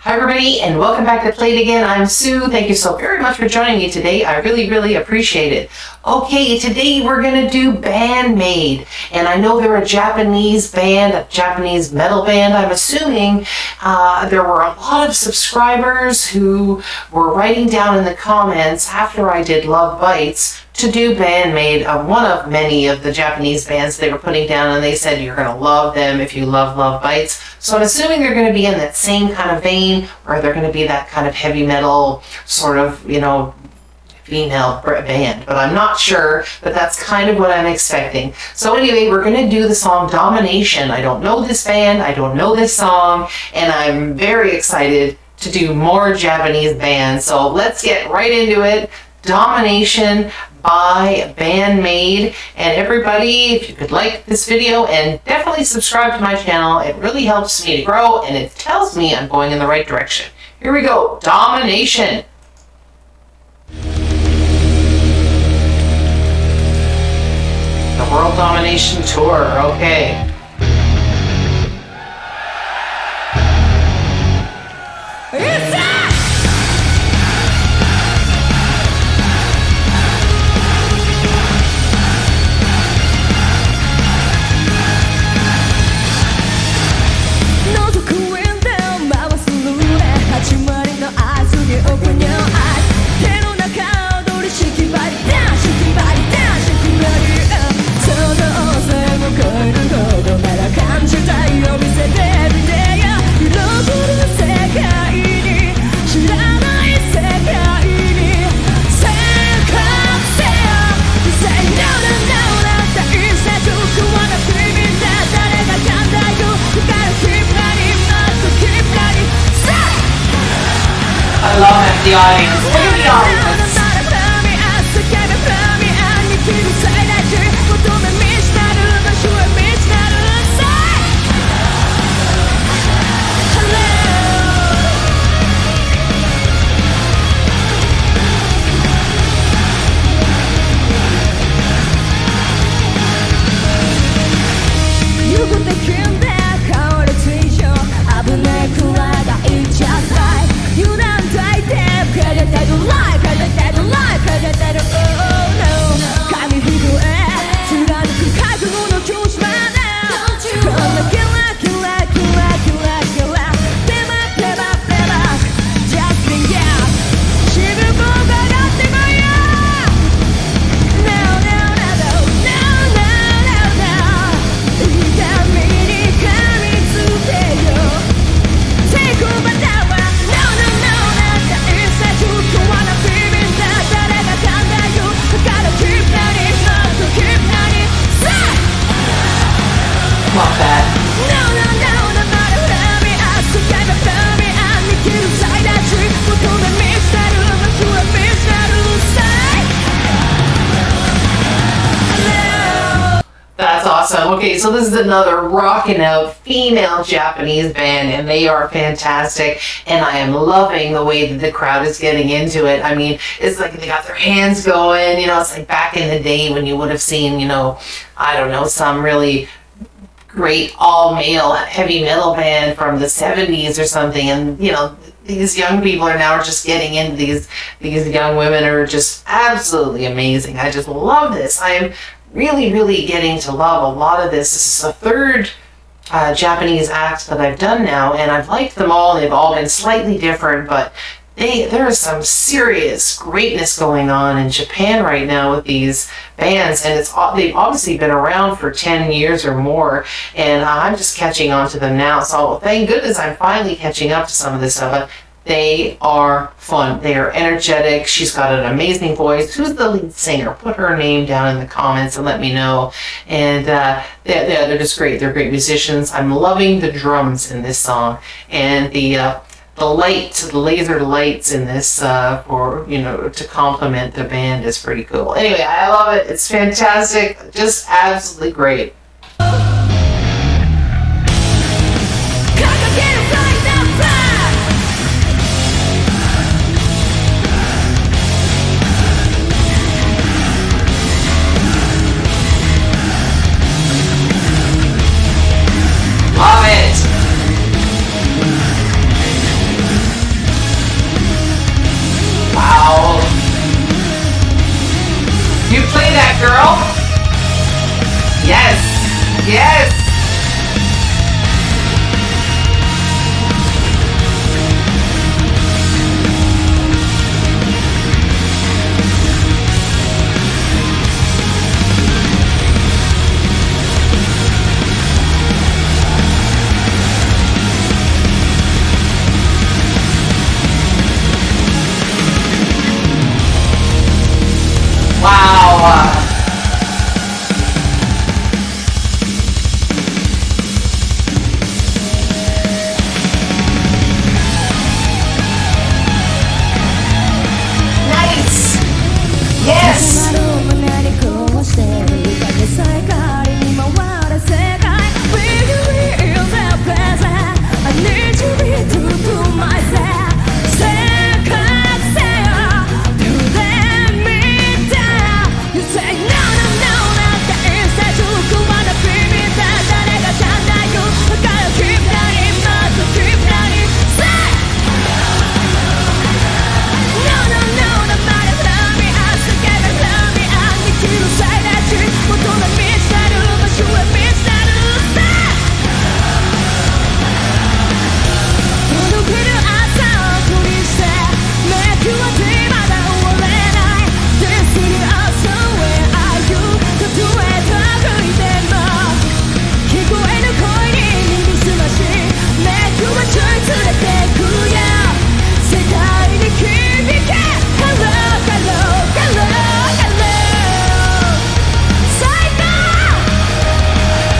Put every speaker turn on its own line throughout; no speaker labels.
Hi everybody and welcome back to Play It Again. I'm Sue. Thank you so very much for joining me today. I really appreciate it. Okay, today we're going to do Bandmaid. And I know they're a Japanese band, a Japanese metal band. I'm assuming there were a lot of subscribers who were writing down in the comments after I did Love Bites to do Bandmaid, one of many of the Japanese bands they were putting down, and they said you're going to love them if you love Love Bites. So I'm assuming they're going to be in that same kind of vein, or they're going to be that kind of heavy metal sort of, female band, but I'm not sure, but that's kind of what I'm expecting. So anyway, we're going to do the song Domination. I don't know this band, I don't know this song, and I'm very excited to do more Japanese bands. So let's get right into it. Domination by Bandmaid. And everybody, if you could like this video and definitely subscribe to my channel, it really helps me to grow and it tells me I'm going in the right direction. Here we go, Domination. The World Domination Tour, okay. I love the audience. Look at the audience. Love that. That's awesome. Okay, so this is another rockin' out female Japanese band, and they are fantastic, and I am loving the way that the crowd is getting into it. I mean, it's like they got their hands going, it's like back in the day when you would have seen, I don't know, some really great all-male heavy metal band from the 70s or something, and these young people are now just getting into these young women are just absolutely amazing. I just love this. I am really getting to love a lot of this. This is the third Japanese act that I've done now, and I've liked them all. They've all been slightly different, but there is some serious greatness going on in Japan right now with these bands, and they've obviously been around for 10 years or more, and I'm just catching on to them now. So thank goodness I'm finally catching up to some of this stuff. But they are fun. They are energetic. She's got an amazing voice. Who's the lead singer? Put her name down in the comments and let me know. And they're just great. They're great musicians. I'm loving the drums in this song, and the laser lights in this for to complement the band is pretty cool. Anyway, I love it. It's fantastic. Just absolutely great. Yes. Yes. Wow. Nice. Yes.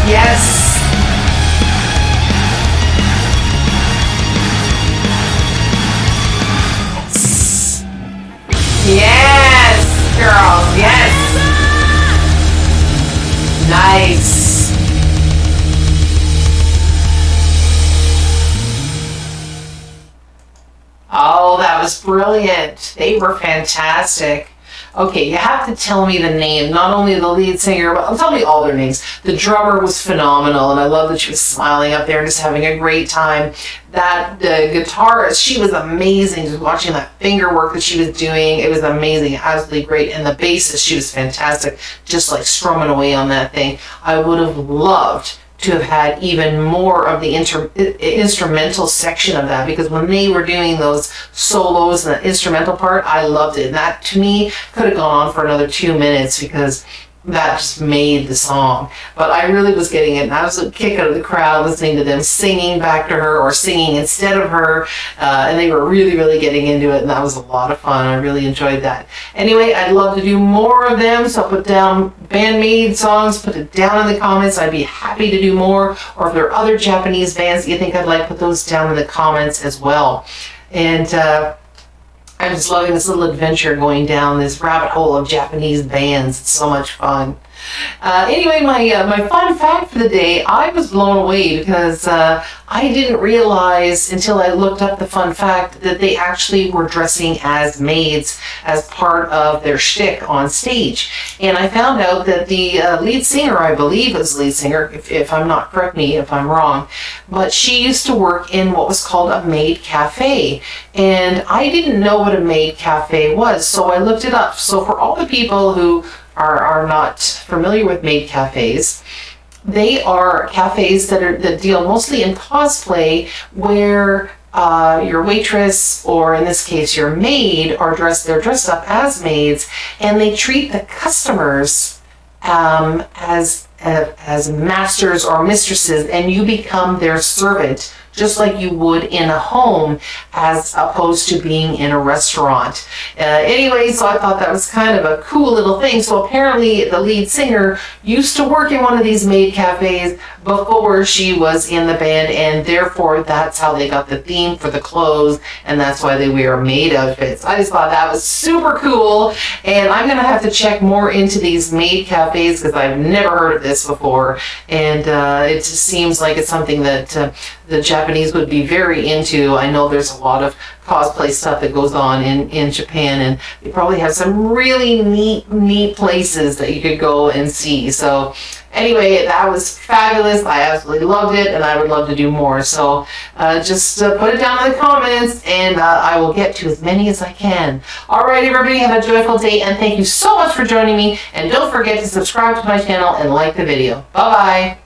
Yes. Yes, girls. Yes. Nice. Oh, that was brilliant. They were fantastic. Okay, you have to tell me the name, not only the lead singer, but tell me all their names. The drummer was phenomenal, and I love that she was smiling up there and just having a great time. That the guitarist, she was amazing. Just watching that finger work that she was doing, it was amazing, absolutely great. And the bassist, she was fantastic, just like strumming away on that thing. I would have loved to have had even more of the instrumental section of that, because when they were doing those solos and the instrumental part, I loved it. And that to me could have gone on for another 2 minutes, because that just made the song. But I really was getting it, and I was a kick out of the crowd listening to them singing back to her or singing instead of her, and they were really, really getting into it, and that was a lot of fun. I really enjoyed that. Anyway, I'd love to do more of them, so put down bandmaid songs, put it down in the comments. I'd be happy to do more, or if there are other Japanese bands that you think I'd like, put those down in the comments as well. And I'm just loving this little adventure going down this rabbit hole of Japanese bands. It's so much fun. Anyway, my fun fact for the day, I was blown away because I didn't realize until I looked up the fun fact that they actually were dressing as maids as part of their shtick on stage. And I found out that the lead singer, I believe is lead singer, if I'm not, correct me if I'm wrong, but she used to work in what was called a maid cafe. And I didn't know what a maid cafe was, so I looked it up. So for all the people who are not familiar with maid cafes, they are cafes that deal mostly in cosplay, where your waitress, or in this case your maid, they're dressed up as maids, and they treat the customers as masters or mistresses, and you become their servant, just like you would in a home, as opposed to being in a restaurant. Anyway, so I thought that was kind of a cool little thing. So apparently the lead singer used to work in one of these maid cafes before she was in the band, and therefore that's how they got the theme for the clothes, and that's why they wear maid outfits. I just thought that was super cool, and I'm gonna have to check more into these maid cafes, because I've never heard of this before, and it just seems like it's something that the Japanese would be very into. I know there's a lot of cosplay stuff that goes on in Japan, and they probably have some really neat places that you could go and see. So Anyway, that was fabulous. I absolutely loved it, and I would love to do more. So just put it down in the comments, and I will get to as many as I can. All right, everybody, have a joyful day, and thank you so much for joining me. And don't forget to subscribe to my channel and like the video. Bye-bye.